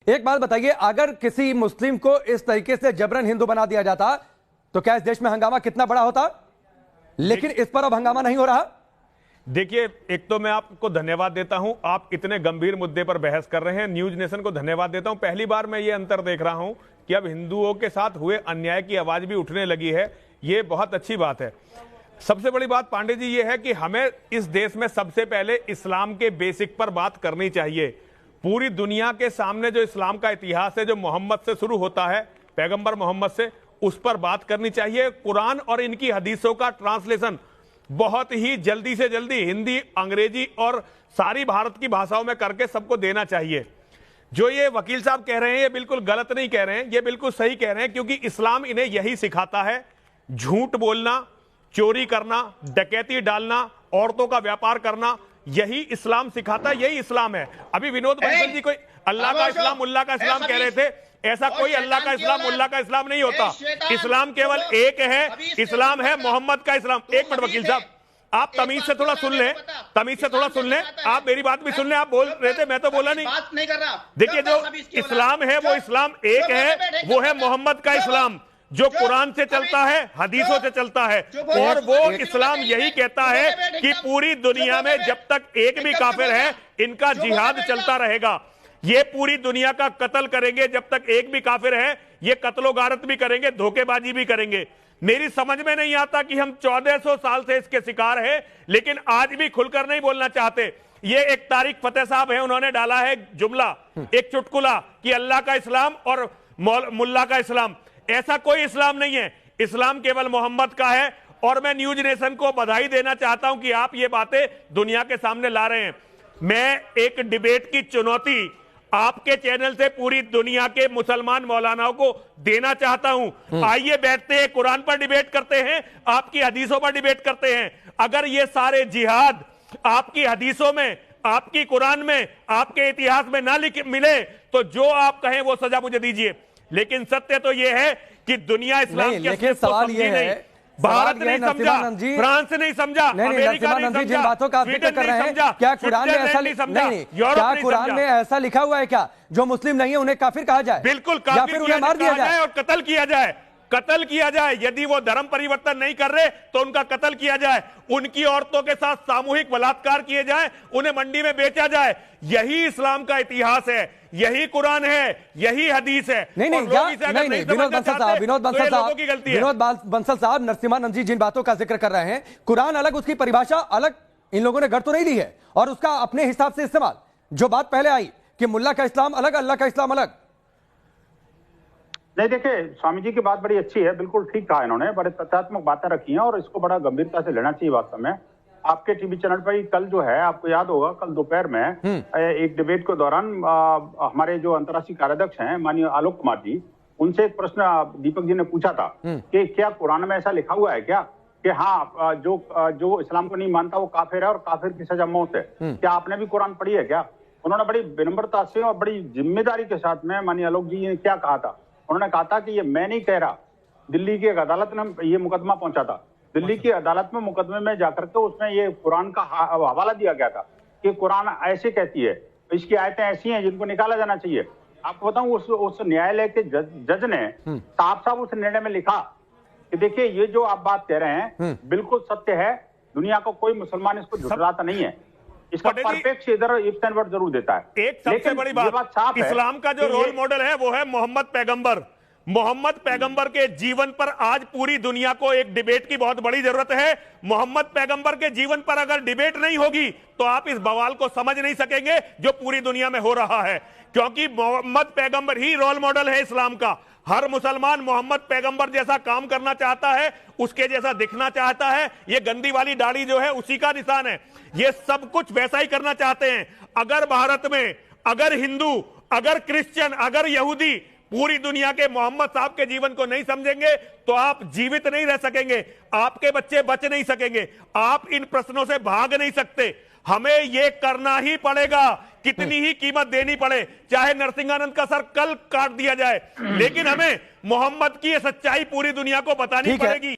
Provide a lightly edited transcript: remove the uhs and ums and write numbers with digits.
एक बात बताइए, अगर किसी मुस्लिम को इस तरीके से जबरन हिंदू बना दिया जाता तो क्या इस देश में हंगामा कितना बड़ा होता? लेकिन इस पर अब हंगामा नहीं हो रहा। देखिए, एक तो मैं आपको धन्यवाद देता हूं, आप इतने गंभीर मुद्दे पर बहस कर रहे हैं। न्यूज नेशन को धन्यवाद देता हूं। पहली बार मैं ये अंतर देख रहा हूं कि अब हिंदुओं के साथ हुए अन्याय की आवाज भी उठने लगी है। ये बहुत अच्छी बात है। सबसे बड़ी बात पांडे जी ये है कि हमें इस देश में सबसे पहले इस्लाम के बेसिक पर बात करनी चाहिए। पूरी दुनिया के सामने जो इस्लाम का इतिहास है, जो मोहम्मद से शुरू होता है, पैगंबर मोहम्मद से, उस पर बात करनी चाहिए। कुरान और इनकी हदीसों का ट्रांसलेशन बहुत ही जल्दी से जल्दी हिंदी, अंग्रेजी और सारी भारत की भाषाओं में करके सबको देना चाहिए। जो ये वकील साहब कह रहे हैं ये बिल्कुल गलत नहीं कह रहे हैं, ये बिल्कुल सही कह रहे हैं, क्योंकि इस्लाम इन्हें यही सिखाता है। झूठ बोलना, चोरी करना, डकैती डालना, औरतों का व्यापार करना, यही इस्लाम सिखाता है, यही इस्लाम है। अभी विनोद बंसल जी कोई अल्लाह का इस्लाम, मुल्ला का इस्लाम कह रहे थे। ऐसा कोई अल्लाह का इस्लाम, मुल्ला का इस्लाम नहीं होता। इस्लाम केवल एक है, इस्लाम है मोहम्मद का इस्लाम। एक मिनट वकील साहब, आप तमीज से थोड़ा सुन लें, तमीज से थोड़ा सुन लें। आप मेरी बात भी सुन लें। आप बोल रहे थे, मैं तो बोला नहीं कर रहा। देखिए, जो इस्लाम है वो इस्लाम एक है, वो है मोहम्मद का इस्लाम, जो कुरान से चलता है, हदीसों से चलता है। और वो इस्लाम यही कहता है कि पूरी दुनिया में जब तक एक भी काफिर है, इनका जिहाद चलता रहेगा। ये पूरी दुनिया का कत्ल करेंगे जब तक एक भी काफिर है। ये कत्लो गारत भी करेंगे, धोखेबाजी भी करेंगे। मेरी समझ में नहीं आता कि हम 1400 साल से इसके शिकार हैं, लेकिन आज भी खुलकर नहीं बोलना चाहते। ये एक तारिक फतेह साहब है, उन्होंने डाला है जुमला, एक चुटकुला, कि अल्लाह का इस्लाम और मुल्ला का इस्लाम। ऐसा कोई इस्लाम नहीं है, इस्लाम केवल मोहम्मद का है। और मैं न्यूज नेशन को बधाई देना चाहता हूं कि आप ये बातें दुनिया के सामने ला रहे हैं। मैं एक डिबेट की चुनौती आपके चैनल से पूरी दुनिया के मुसलमान मौलानाओं को देना चाहता हूं। आइए बैठते हैं, कुरान पर डिबेट करते हैं, आपकी हदीसों पर डिबेट करते हैं। अगर ये सारे जिहाद आपकी हदीसों में, आपकी कुरान में, आपके इतिहास में ना मिले तो जो आप कहें वो सजा मुझे दीजिए। लेकिन सत्य तो यह है कि दुनिया इस्लाम के लेकिन सवाल यह है, भारत नहीं समझा, फ्रांस नहीं समझा, अमेरिका नहीं समझा, जिन बातों का आप जिक्र कर रहे हैं, क्या कुरान में ऐसा क्या कुरान में ऐसा लिखा हुआ है क्या जो मुस्लिम नहीं है उन्हें काफिर कहा जाए? बिल्कुल, काफिर उन्हें मार दिया जाए और कत्ल किया जाए, कत्ल किया जाए। यदि वो धर्म परिवर्तन नहीं कर रहे तो उनका कत्ल किया जाए, उनकी औरतों के साथ सामूहिक बलात्कार किए जाए, उन्हें मंडी में बेचा जाए। यही इस्लाम का इतिहास है, यही कुरान है, यही हदीस है। नहीं, विनोद बंसल साहब, नरसिम्हानंद जी जिन बातों का जिक्र कर रहे हैं, कुरान अलग, उसकी परिभाषा अलग, इन लोगों ने गढ़ तो नहीं दी है और उसका अपने हिसाब से इस्तेमाल। जो बात पहले आई कि मुल्ला का इस्लाम अलग, अल्लाह का इस्लाम अलग। नहीं, देखिए, स्वामी जी की बात बड़ी अच्छी है, बिल्कुल ठीक कहा इन्होंने, बड़े तथ्यात्मक बातें रखी हैं और इसको बड़ा गंभीरता से लेना चाहिए। वास्तव में आपके टीवी चैनल पर कल जो है, आपको याद होगा, कल दोपहर में एक डिबेट के दौरान हमारे जो अंतर्राष्ट्रीय कार्याध्यक्ष हैं माननीय आलोक कुमार जी, उनसे एक प्रश्न दीपक जी ने पूछा था कि क्या कुरान में ऐसा लिखा हुआ है क्या कि हाँ, जो इस्लाम को नहीं मानता वो काफिर है और काफिर की सजा मौत है। क्या आपने भी कुरान पढ़ी है क्या? उन्होंने बड़ी विनम्रता से और बड़ी जिम्मेदारी के साथ में माननीय आलोक जी ने क्या कहा था, उन्होंने कहा था कि ये मैं नहीं कह रहा, दिल्ली की एक अदालत ने ये मुकदमा पहुंचा था, दिल्ली की अदालत में मुकदमे में जाकर के उसमें ये कुरान का हवाला दिया गया था कि कुरान ऐसे कहती है, इसकी आयतें ऐसी हैं जिनको निकाला जाना चाहिए। आपको बताऊं, उस न्यायालय के जज ने साफ उस निर्णय में लिखा कि देखिए, ये जो आप बात कह रहे हैं बिल्कुल सत्य है, दुनिया का कोई मुसलमान इसको झुठलाता नहीं है, इसका परफेक्ट इधर इफ्स एंड वर्ड जरूर देता है। एक सबसे बड़ी बात, इस्लाम का जो रोल मॉडल है वो है मोहम्मद पैगंबर। मोहम्मद पैगंबर के जीवन पर आज पूरी दुनिया को एक डिबेट की बहुत बड़ी जरूरत है। मोहम्मद पैगंबर के जीवन पर अगर डिबेट नहीं होगी तो आप इस बवाल को समझ नहीं सकेंगे जो पूरी दुनिया में हो रहा है, क्योंकि मोहम्मद पैगंबर ही रोल मॉडल है इस्लाम का। हर मुसलमान मोहम्मद पैगंबर जैसा काम करना चाहता है, उसके जैसा दिखना चाहता है। ये गंदी वाली दाढ़ी जो है उसी का निशान है, ये सब कुछ वैसा ही करना चाहते हैं। अगर भारत में अगर हिंदू, अगर क्रिश्चियन, अगर यहूदी पूरी दुनिया के मोहम्मद साहब के जीवन को नहीं समझेंगे तो आप जीवित नहीं रह सकेंगे, आपके बच्चे बच नहीं सकेंगे, आप इन प्रश्नों से भाग नहीं सकते। हमें यह करना ही पड़ेगा, कितनी ही कीमत देनी पड़े, चाहे नरसिंहानंद का सर कल काट दिया जाए, लेकिन हमें मोहम्मद की यह सच्चाई पूरी दुनिया को बतानी पड़ेगी।